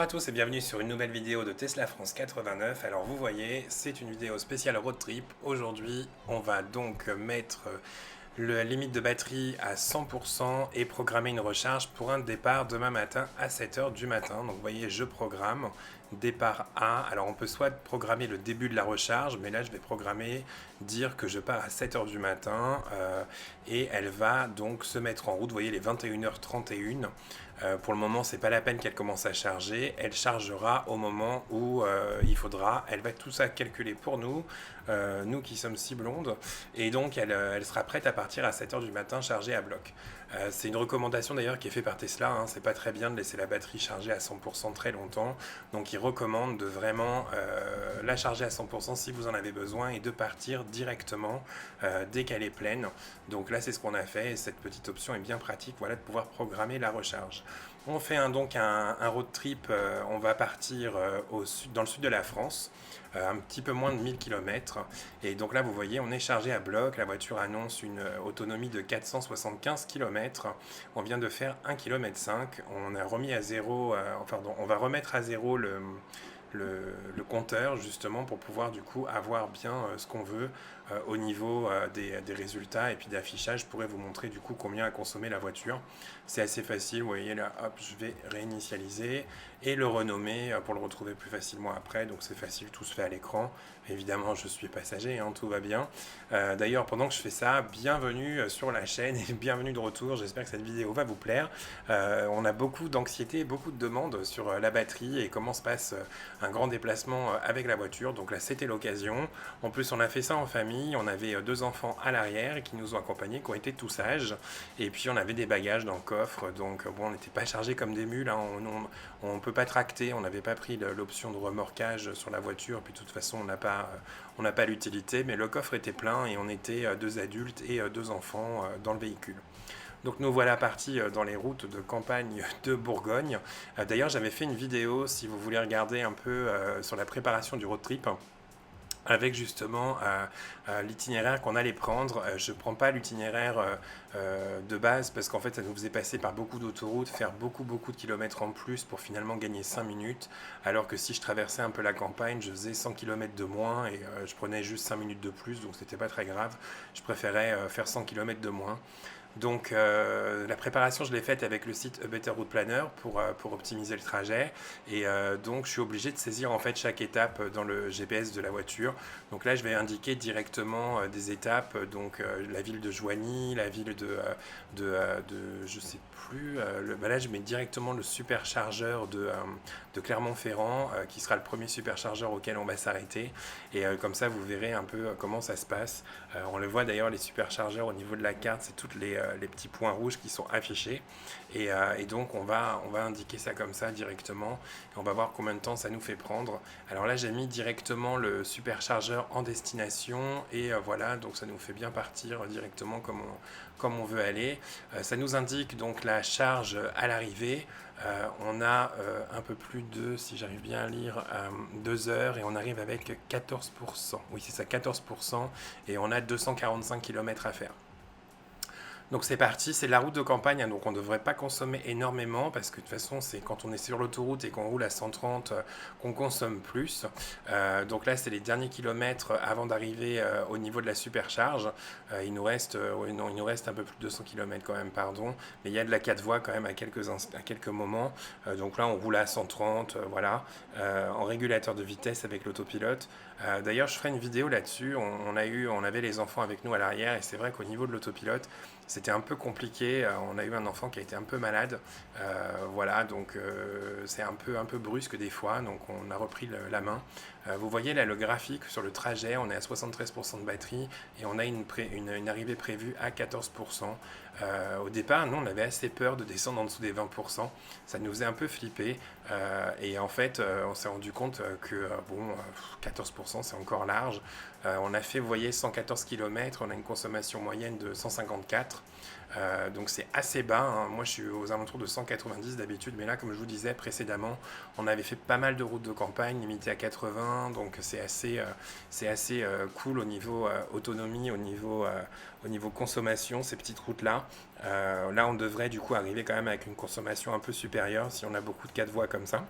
à tous et bienvenue sur une nouvelle vidéo de Tesla France 89. Alors vous voyez, c'est une vidéo spéciale road trip. Aujourd'hui, on va donc mettre la limite de batterie à 100% et programmer une recharge pour un départ demain matin à 7h du matin. Donc vous voyez, je programme départ A. Alors on peut soit programmer le début de la recharge, mais là je vais programmer, dire que je pars à 7h du matin et elle va donc se mettre en route. Vous voyez les 21h31. Pour le moment, c'est pas la peine qu'elle commence à charger. Elle chargera au moment où il faudra. Elle va tout ça calculer pour nous, nous qui sommes si blondes. Et donc, elle sera prête à partir à 7h du matin chargée à bloc. C'est une recommandation d'ailleurs qui est faite par Tesla. C'est pas très bien de laisser la batterie chargée à 100% très longtemps. Donc, ils recommandent de vraiment la charger à 100% si vous en avez besoin et de partir directement dès qu'elle est pleine. Donc là, c'est ce qu'on a fait et cette petite option est bien pratique, voilà, de pouvoir programmer la recharge. On fait donc un road trip, on va partir dans le sud de la France, un petit peu moins de 1000 km. Et donc là, vous voyez, on est chargé à bloc. La voiture annonce une autonomie de 475 km. On vient de faire 1,5 km. On a remis à zéro, on va remettre à zéro le compteur justement pour pouvoir du coup avoir bien ce qu'on veut au niveau des résultats et puis d'affichage. Je pourrais vous montrer du coup combien a consommé la voiture. C'est assez facile, vous voyez là, hop, je vais réinitialiser et le renommer pour le retrouver plus facilement après. Donc c'est facile, tout se fait à l'écran. Évidemment, je suis passager, tout va bien. D'ailleurs, pendant que je fais ça, bienvenue sur la chaîne et bienvenue de retour. J'espère que cette vidéo va vous plaire. On a beaucoup d'anxiété, beaucoup de demandes sur la batterie et comment se passe un grand déplacement avec la voiture. Donc là, c'était l'occasion. En plus, on a fait ça en famille. On avait 2 enfants à l'arrière qui nous ont accompagnés, qui ont été tous sages. Et puis, on avait des bagages dans le coffre. Donc, bon, on n'était pas chargés comme des mules. On ne peut pas tracter. On n'avait pas pris l'option de remorquage sur la voiture. Puis, de toute façon, on n'a pas l'utilité. Mais le coffre était plein et on était 2 adultes et 2 enfants dans le véhicule. Donc nous voilà partis dans les routes de campagne de Bourgogne. D'ailleurs, j'avais fait une vidéo, si vous voulez regarder un peu sur la préparation du road trip, avec justement l'itinéraire qu'on allait prendre. Je ne prends pas l'itinéraire de base parce qu'en fait ça nous faisait passer par beaucoup d'autoroutes, faire beaucoup de kilomètres en plus pour finalement gagner 5 minutes, alors que si je traversais un peu la campagne, je faisais 100 km de moins et je prenais juste 5 minutes de plus, donc c'était pas très grave. Je préférais faire 100 km de moins. Donc la préparation, je l'ai faite avec le site A Better Route Planner pour optimiser le trajet. Et donc je suis obligé de saisir en fait chaque étape dans le GPS de la voiture. Donc là, je vais indiquer directement des étapes. Donc la ville de Joigny, la ville je sais plus. Là, je mets directement le superchargeur de Clermont-Ferrand, qui sera le premier superchargeur auquel on va s'arrêter. Et comme ça, vous verrez un peu comment ça se passe. On le voit d'ailleurs, les superchargeurs au niveau de la carte, c'est toutes les petits points rouges qui sont affichés. Et donc, on va indiquer ça comme ça directement. Et on va voir combien de temps ça nous fait prendre. Alors là, j'ai mis directement le superchargeur en destination. Et voilà, donc ça nous fait bien partir directement comme on veut aller. Ça nous indique donc la charge à l'arrivée. On a un peu plus de, si j'arrive bien à lire, 2 heures et on arrive avec 14%. Oui, c'est ça, 14%. Et on a 245 km à faire. Donc c'est parti, c'est la route de campagne, donc on ne devrait pas consommer énormément parce que de toute façon c'est quand on est sur l'autoroute et qu'on roule à 130 qu'on consomme plus. Donc là c'est les derniers kilomètres avant d'arriver au niveau de la supercharge. Il nous reste un peu plus de 200 km quand même, pardon, mais il y a de la 4 voies quand même à quelques moments. Donc là on roule à 130, voilà, en régulateur de vitesse avec l'autopilote. D'ailleurs je ferai une vidéo là-dessus, on avait les enfants avec nous à l'arrière et c'est vrai qu'au niveau de l'autopilote, c'était un peu compliqué. On a eu un enfant qui a été un peu malade. Voilà, donc c'est un peu brusque des fois. Donc on a repris la main. Vous voyez là le graphique sur le trajet. On est à 73% de batterie et on a une arrivée prévue à 14%. Au départ, nous, on avait assez peur de descendre en dessous des 20%. Ça nous faisait un peu flipper. Et en fait, on s'est rendu compte que 14%, c'est encore large. On a fait, vous voyez, 114 km. On a une consommation moyenne de 154. Donc c'est assez bas. Moi, je suis aux alentours de 190 d'habitude. Mais là, comme je vous disais précédemment, on avait fait pas mal de routes de campagne limitées à 80. Donc c'est assez cool au niveau autonomie, au niveau consommation, ces petites routes-là. Là, on devrait du coup arriver quand même avec une consommation un peu supérieure si on a beaucoup de 4 voies comme ça.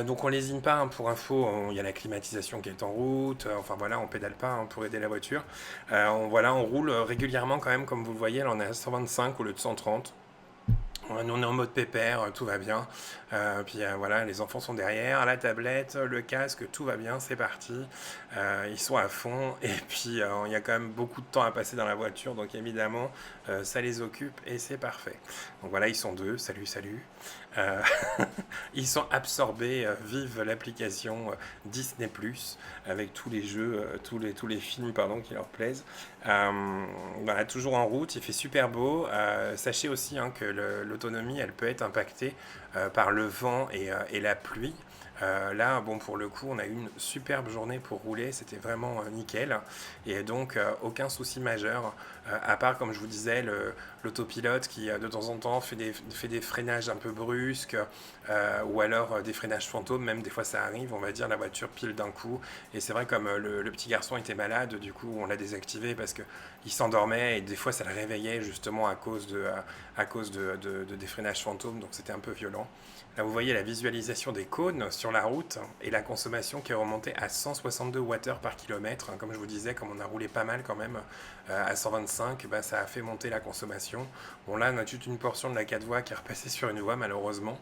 Donc on lésine pas, hein, pour info, il y a la climatisation qui est en route, enfin voilà, on pédale pas, hein, pour aider la voiture. Voilà, on roule régulièrement quand même, comme vous le voyez, là on est à 125 au lieu de 130. Ouais, nous on est en mode pépère, tout va bien. Puis voilà, les enfants sont derrière, la tablette, le casque, tout va bien, c'est parti. Ils sont à fond et puis il y a quand même beaucoup de temps à passer dans la voiture, donc évidemment ça les occupe et c'est parfait. Donc voilà, ils sont deux, salut, salut. Euh, Ils sont absorbés, vivent l'application Disney ⁇ avec tous les jeux, tous les films pardon, qui leur plaisent. Voilà, toujours en route, il fait super beau. Sachez aussi, hein, que l'autonomie, elle peut être impactée par le vent et la pluie. Là, bon, pour le coup, on a eu une superbe journée pour rouler, c'était vraiment nickel. Et donc, aucun souci majeur, à part, comme je vous disais, l'autopilote qui, de temps en temps, fait des freinages un peu brusques, ou alors des freinages fantômes, même des fois ça arrive, on va dire, la voiture pile d'un coup. Et c'est vrai, comme le petit garçon était malade, du coup, on l'a désactivé parce qu'il s'endormait et des fois ça le réveillait justement à cause des freinages fantômes, donc c'était un peu violent. Là, vous voyez la visualisation des cônes sur la route et la consommation qui est remontée à 162 Wh par kilomètre. Comme je vous disais, comme on a roulé pas mal quand même, à 125, bah, ça a fait monter la consommation. Bon, là, on a toute une portion de la 4 voies qui est repassée sur une voie, malheureusement.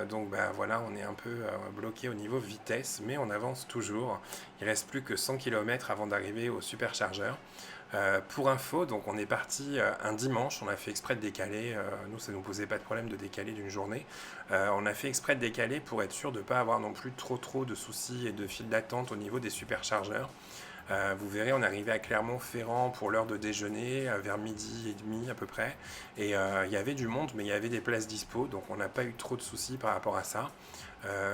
Donc, bah, voilà, on est un peu bloqué au niveau vitesse, mais on avance toujours. Il reste plus que 100 km avant d'arriver au superchargeur. Pour info, donc on est parti un dimanche, on a fait exprès de décaler, nous ça ne nous posait pas de problème de décaler d'une journée. On a fait exprès de décaler pour être sûr de ne pas avoir non plus trop de soucis et de files d'attente au niveau des superchargeurs. Vous verrez, on est arrivé à Clermont-Ferrand pour l'heure de déjeuner, vers midi et demi à peu près. Et il y avait du monde, mais il y avait des places dispo, donc on n'a pas eu trop de soucis par rapport à ça.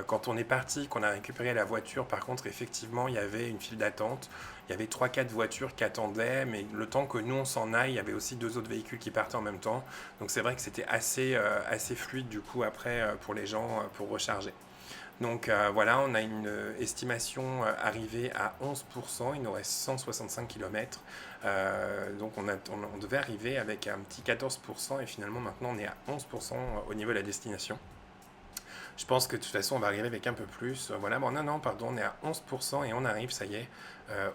Quand on est parti, qu'on a récupéré la voiture, par contre, effectivement, il y avait une file d'attente. Il y avait 3-4 voitures qui attendaient, mais le temps que nous on s'en aille, il y avait aussi 2 autres véhicules qui partaient en même temps. Donc c'est vrai que c'était assez fluide du coup après, pour les gens, pour recharger. Donc voilà, on a une estimation arrivée à 11%, il nous reste 165 km. Donc on devait arriver avec un petit 14% et finalement maintenant on est à 11% au niveau de la destination. Je pense que de toute façon, on va arriver avec un peu plus. Voilà, bon, non, pardon, on est à 11% et on arrive, ça y est,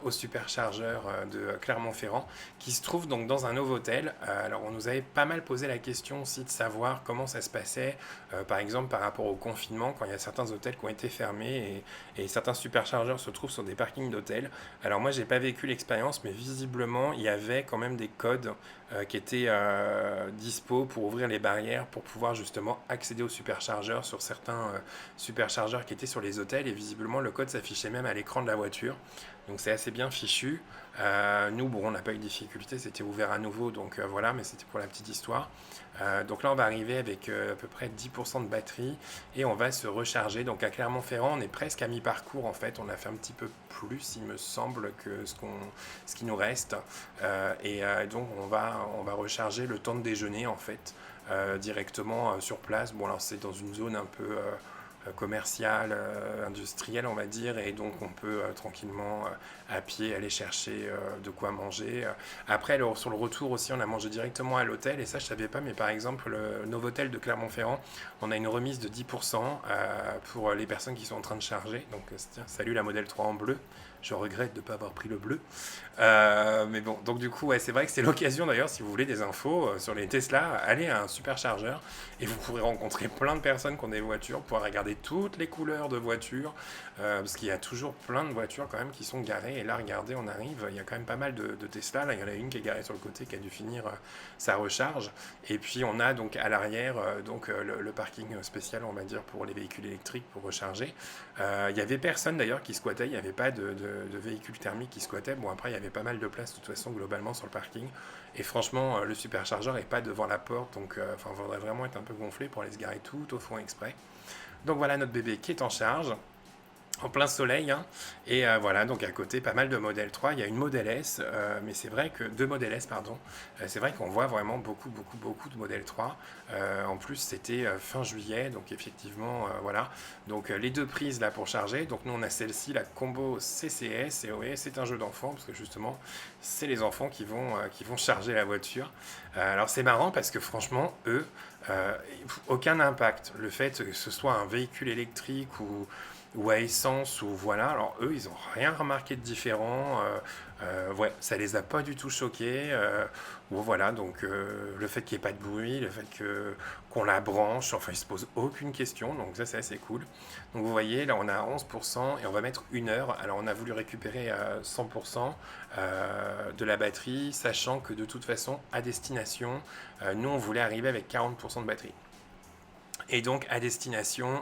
au superchargeur de Clermont-Ferrand, qui se trouve donc dans un Novotel. Alors, on nous avait pas mal posé la question aussi de savoir comment ça se passait, par exemple par rapport au confinement, quand il y a certains hôtels qui ont été fermés et certains superchargeurs se trouvent sur des parkings d'hôtels. Alors, moi, j'ai pas vécu l'expérience, mais visiblement, il y avait quand même des codes qui étaient dispo pour ouvrir les barrières pour pouvoir justement accéder aux superchargeurs sur certains superchargeurs qui étaient sur les hôtels et visiblement le code s'affichait même à l'écran de la voiture. Donc c'est assez bien fichu. Nous, bon, on n'a pas eu de difficulté, c'était ouvert à nouveau, donc voilà, mais c'était pour la petite histoire. Donc là, on va arriver avec à peu près 10% de batterie et on va se recharger. Donc à Clermont-Ferrand, on est presque à mi-parcours en fait. On a fait un petit peu plus, il me semble, que ce qui nous reste. Et donc on va recharger le temps de déjeuner en fait, directement sur place. Bon, alors c'est dans une zone un peu commerciale, industrielle, on va dire, et donc on peut tranquillement à pied aller chercher de quoi manger. Après, alors, sur le retour aussi, on a mangé directement à l'hôtel, et ça je savais pas, mais par exemple, le Novotel de Clermont-Ferrand, on a une remise de 10% pour les personnes qui sont en train de charger. Donc, tiens, salut la Model 3 en bleu. Je regrette de ne pas avoir pris le bleu. Mais bon, donc du coup, ouais, c'est vrai que c'est l'occasion d'ailleurs, si vous voulez des infos sur les Tesla, allez à un superchargeur et vous pourrez rencontrer plein de personnes qui ont des voitures, pouvoir regarder toutes les couleurs de voitures, parce qu'il y a toujours plein de voitures quand même qui sont garées. Et là, regardez, on arrive, il y a quand même pas mal de Tesla. Là, il y en a une qui est garée sur le côté qui a dû finir sa recharge. Et puis on a donc à l'arrière le parking spécial, on va dire, pour les véhicules électriques pour recharger. Il y avait personne d'ailleurs qui squattait, il n'y avait pas de véhicules thermiques qui squattaient. Bon, après, il y avait pas mal de place de toute façon globalement sur le parking. Et franchement, le superchargeur n'est pas devant la porte, donc il faudrait vraiment être un peu gonflé pour aller se garer tout au fond exprès. Donc voilà notre bébé qui est en charge en plein soleil, hein. Et voilà, donc à côté pas mal de Model 3, il y a une Model S, mais c'est vrai que deux Model S, pardon. C'est vrai qu'on voit vraiment beaucoup de Model 3. En plus c'était fin juillet, donc effectivement voilà, donc les deux prises là pour charger. Donc nous on a celle-ci, la combo CCS, et oui, c'est un jeu d'enfant parce que justement c'est les enfants qui vont charger la voiture. Alors c'est marrant parce que franchement eux, Aucun impact. Le fait que ce soit un véhicule électrique ou à essence, ou voilà, alors eux, ils n'ont rien remarqué de différent. Ouais, ça les a pas du tout choqués. Bon, voilà, donc le fait qu'il n'y ait pas de bruit, le fait qu'on la branche, enfin, ils se posent aucune question, donc ça, c'est assez cool. Donc vous voyez, là, on a 11% et on va mettre 1 heure. Alors, on a voulu récupérer 100% de la batterie, sachant que de toute façon, à destination, nous, on voulait arriver avec 40% de batterie. Et donc à destination,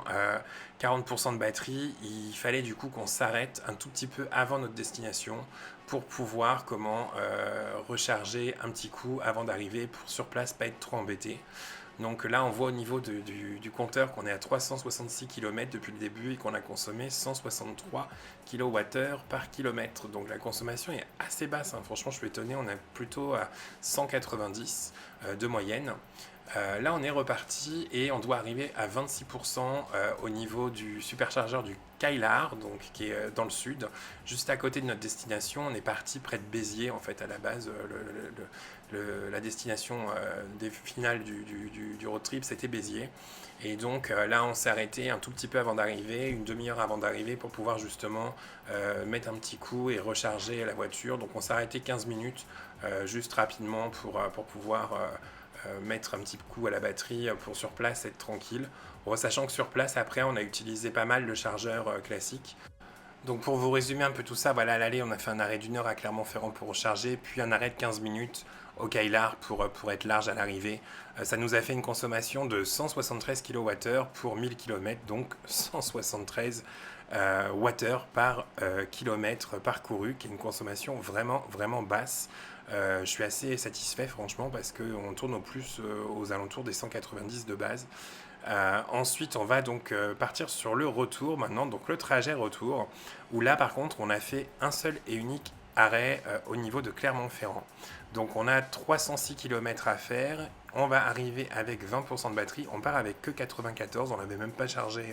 40% de batterie, il fallait du coup qu'on s'arrête un tout petit peu avant notre destination pour pouvoir recharger un petit coup avant d'arriver pour sur place pas être trop embêté. Donc là on voit au niveau du compteur qu'on est à 366 km depuis le début et qu'on a consommé 163 kWh par kilomètre. Donc la consommation est assez basse, hein. Franchement je suis étonné, on est plutôt à 190 de moyenne. Là, on est reparti et on doit arriver à 26% au niveau du superchargeur du Kailar, donc qui est dans le sud, juste à côté de notre destination. On est parti près de Béziers, en fait, à la base. La destination finale du road trip, c'était Béziers. Et donc là, on s'est arrêté un tout petit peu avant d'arriver, une demi-heure avant d'arriver, pour pouvoir justement mettre un petit coup et recharger la voiture. Donc on s'est arrêté 15 minutes, juste rapidement pour pouvoir mettre un petit coup à la batterie pour sur place être tranquille. Bon, sachant que sur place, après, on a utilisé pas mal le chargeur classique. Donc pour vous résumer un peu tout ça, voilà, à l'aller, on a fait un arrêt d'1 heure à Clermont-Ferrand pour recharger, puis un arrêt de 15 minutes au Kailar pour être large à l'arrivée. Ça nous a fait une consommation de 173 kWh pour 1000 km, donc 173 Wh par kilomètre parcouru, qui est une consommation vraiment, vraiment basse. Je suis assez satisfait franchement parce qu'on tourne au plus aux alentours des 190 de base. Ensuite, on va donc partir sur le retour maintenant, donc le trajet retour, où là par contre on a fait un seul et unique arrêt au niveau de Clermont-Ferrand. Donc on a 306 km à faire, on va arriver avec 20% de batterie, on part avec que 94, on l'avait même pas chargé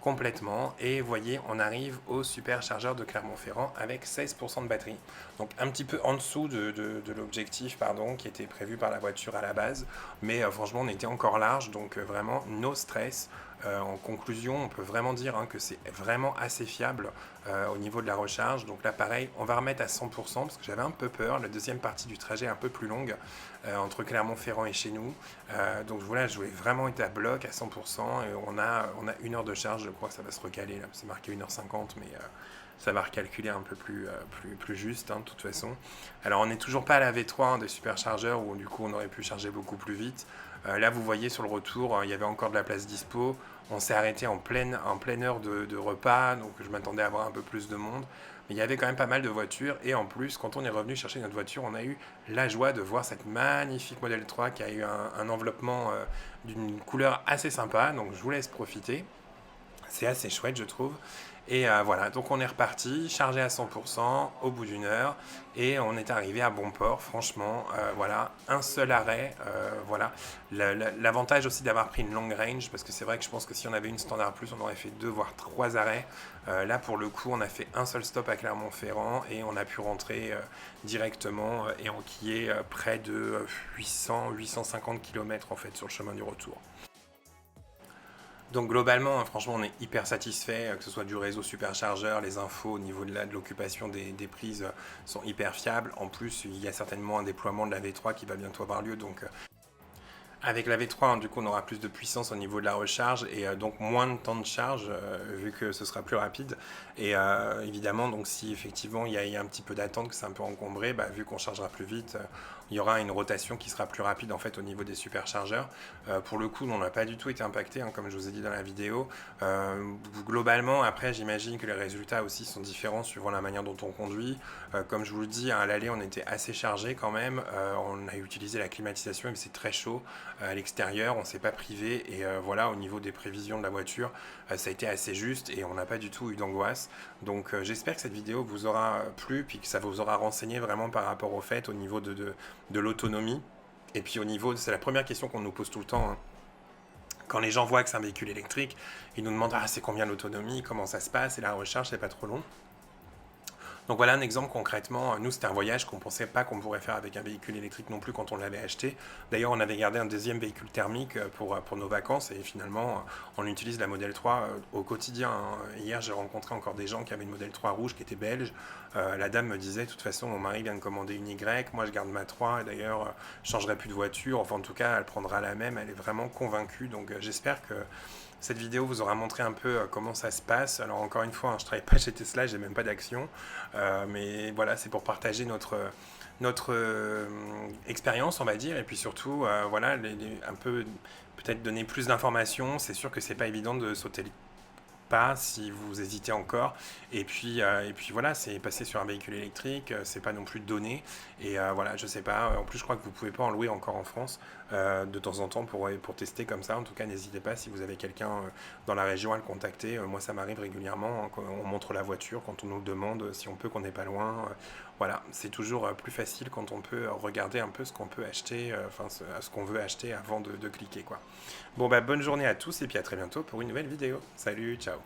complètement, et vous voyez, on arrive au superchargeur de Clermont-Ferrand avec 16% de batterie. Donc un petit peu en dessous de l'objectif qui était prévu par la voiture à la base, mais franchement on était encore large, donc vraiment no stress. En conclusion, on peut vraiment dire que c'est vraiment assez fiable au niveau de la recharge. Donc là, pareil, on va remettre à 100% parce que j'avais un peu peur. La deuxième partie du trajet est un peu plus longue entre Clermont-Ferrand et chez nous. Donc voilà, je voulais vraiment être à bloc à 100% et on a 1 heure de charge. Je crois que ça va se recaler. Là. C'est marqué 1h50, mais ça va recalculer un peu plus juste, de toute façon. Alors, on n'est toujours pas à la V3 des superchargeurs où du coup on aurait pu charger beaucoup plus vite. Là, vous voyez sur le retour, il y avait encore de la place dispo. On s'est arrêté en pleine heure de repas, donc je m'attendais à avoir un peu plus de monde. Mais il y avait quand même pas mal de voitures. Et en plus, quand on est revenu chercher notre voiture, on a eu la joie de voir cette magnifique Model 3 qui a eu un enveloppement d'une couleur assez sympa. Donc je vous laisse profiter. C'est assez chouette, je trouve. Et voilà, donc on est reparti, chargé à 100% au bout d'1 heure, et on est arrivé à bon port, franchement, voilà, un seul arrêt, voilà. L'avantage aussi d'avoir pris une long range, parce que c'est vrai que je pense que si on avait une standard plus, on aurait fait 2 voire 3 arrêts. Là, pour le coup, on a fait un seul stop à Clermont-Ferrand, et on a pu rentrer directement et enquiller près de 850 km en fait sur le chemin du retour. Donc globalement, franchement, on est hyper satisfait, que ce soit du réseau superchargeur, les infos au niveau de l'occupation des prises sont hyper fiables. En plus, il y a certainement un déploiement de la V3 qui va bientôt avoir lieu, donc avec la V3, du coup, on aura plus de puissance au niveau de la recharge et donc moins de temps de charge vu que ce sera plus rapide. Et évidemment, donc si effectivement il y a un petit peu d'attente, que c'est un peu encombré, vu qu'on chargera plus vite, il y aura une rotation qui sera plus rapide en fait au niveau des superchargeurs. Pour le coup, on n'a pas du tout été impacté, comme je vous ai dit dans la vidéo. Globalement, après, j'imagine que les résultats aussi sont différents suivant la manière dont on conduit. Comme je vous le dis, à l'aller, on était assez chargé quand même. On a utilisé la climatisation, mais c'est très chaud à l'extérieur, on s'est pas privé et voilà, au niveau des prévisions de la voiture, ça a été assez juste et on n'a pas du tout eu d'angoisse. Donc j'espère que cette vidéo vous aura plu puis que ça vous aura renseigné vraiment par rapport au fait au niveau de l'autonomie. Et puis au niveau, c'est la première question qu'on nous pose tout le temps. Quand les gens voient que c'est un véhicule électrique, ils nous demandent c'est combien l'autonomie, comment ça se passe, et la recharge c'est pas trop long. Donc voilà un exemple concrètement. Nous, c'était un voyage qu'on pensait pas qu'on pourrait faire avec un véhicule électrique non plus quand on l'avait acheté. D'ailleurs, on avait gardé un deuxième véhicule thermique pour nos vacances et finalement, on utilise la Model 3 au quotidien, hein. Hier, j'ai rencontré encore des gens qui avaient une Model 3 rouge qui était belge. La dame me disait, de toute façon, mon mari vient de commander une Y, moi je garde ma 3 et d'ailleurs, je changerai plus de voiture. Enfin, en tout cas, elle prendra la même. Elle est vraiment convaincue. Donc, j'espère que cette vidéo vous aura montré un peu comment ça se passe. Alors encore une fois, hein, je ne travaille pas chez Tesla, j'ai même pas d'action. Mais voilà, c'est pour partager notre expérience, on va dire. Et puis surtout, voilà, un peu peut-être donner plus d'informations. C'est sûr que c'est pas évident de sauter le pas si vous hésitez encore. Et puis voilà, c'est passer sur un véhicule électrique, c'est pas non plus donné. Et voilà, je sais pas. En plus, je crois que vous pouvez pas en louer encore en France de temps en temps pour tester comme ça. En tout cas, n'hésitez pas si vous avez quelqu'un dans la région à le contacter. Moi, ça m'arrive régulièrement, hein, quand on montre la voiture, quand on nous demande si on peut, qu'on n'est pas loin. Voilà, c'est toujours plus facile quand on peut regarder un peu ce qu'on peut acheter, enfin ce qu'on veut acheter avant de cliquer quoi. Bon bah bonne journée à tous et puis à très bientôt pour une nouvelle vidéo. Salut, ciao.